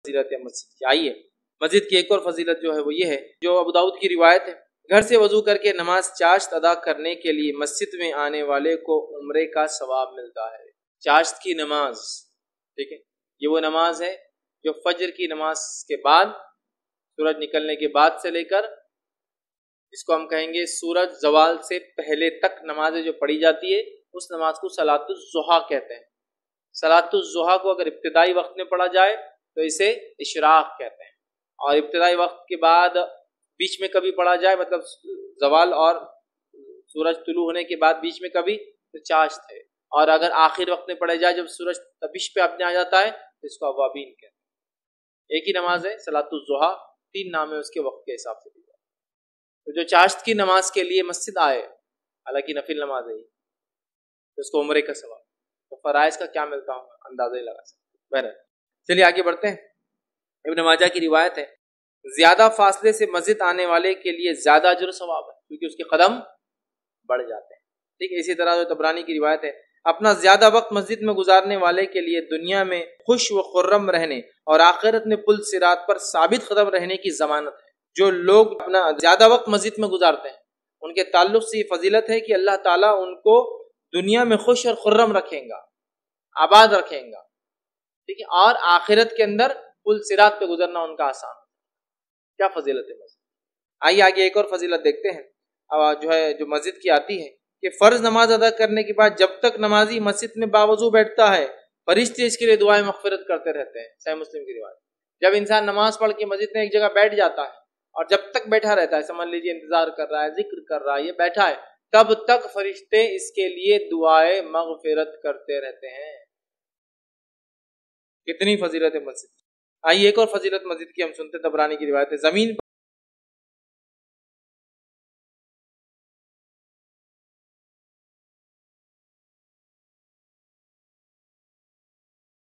فضیلت مسجد کی۔ آئیے مسجد کی ایک اور فضیلت جو ہے وہ یہ ہے، جو ابو داؤد کی روایت ہے، گھر سے وضو کر کے نماز چاشت ادا کرنے کے لیے مسجد میں آنے والے کو عمرے کا ثواب ملتا ہے۔ چاشت کی نماز، ٹھیک ہے، یہ وہ نماز ہے جو فجر کی نماز کے بعد، سورج نکلنے کے بعد سے لے کر، اس کو ہم کہیں گے سورج زوال سے پہلے تک نمازیں جو پڑھی جاتی ہے، اس نماز کو صلاۃ الضحیٰ کہتے ہیں۔ صلاۃ الضحیٰ کو اگر ابتدائی وقت میں پڑھا جائے تو اسے اشراق کہتے ہیں، اور ابتدائی وقت کے بعد بیچ میں کبھی پڑھا جائے، مطلب زوال اور سورج طلوع ہونے کے بعد بیچ میں کبھی، تو چاشت ہے، اور اگر آخر وقت میں پڑھا جائے جب سورج تبش پہ اپنے آ جاتا ہے تو اس کو اوابین کہتے ہیں۔ ایک ہی نماز ہے صلاۃ الضحیٰ، 3 نام ہے اس کے وقت کے حساب سے۔ تو جو چاشت کی نماز کے لیے مسجد آئے، حالانکہ نفل نماز ہے، تو اس کو عمرے کا ثواب، تو فرائض کا کیا ملتا ہوں اندازہ ہی لگا سکتے۔ بہرحال چلیے آگے بڑھتے ہیں۔ ابن ماجہ کی روایت ہے، زیادہ فاصلے سے مسجد آنے والے کے لیے زیادہ اجر و ثواب ہے، کیونکہ اس کے قدم بڑھ جاتے ہیں، ٹھیک ہے۔ اسی طرح جو طبرانی کی روایت ہے، اپنا زیادہ وقت مسجد میں گزارنے والے کے لیے دنیا میں خوش و خرم رہنے اور آخرت میں پل صراط پر ثابت قدم رہنے کی ضمانت ہے۔ جو لوگ اپنا زیادہ وقت مسجد میں گزارتے ہیں، ان کے تعلق سے یہ فضیلت ہے کہ اللہ تعالیٰ ان کو دنیا میں خوش اور خرم رکھیں گا، آباد رکھیں گا، ٹھیک ہے، اور آخرت کے اندر پل صراط پہ گزرنا ان کا آسان ہے۔ کیا فضیلت ہے مسجد۔ آئیے آگے ایک اور فضیلت دیکھتے ہیں، جو مسجد کی آتی ہے کہ فرض نماز ادا کرنے کے بعد جب تک نمازی مسجد میں باوضو بیٹھتا ہے، فرشتے اس کے لیے دعائیں مغفرت کرتے رہتے ہیں۔ صحیح مسلم کی روایت، جب انسان نماز پڑھ کے مسجد میں ایک جگہ بیٹھ جاتا ہے اور جب تک بیٹھا رہتا ہے، سمجھ لیجیے انتظار کر رہا ہے، ذکر کر رہا ہے، یہ بیٹھا ہے، تب تک فرشتے اس کے لیے دعائیں مغفرت کرتے رہتے ہیں۔ کتنی فضیلت ہے مسجد۔ آئیے ایک اور فضیلت مسجد کی ہم سنتے، طبرانی کی روایت ہے، زمین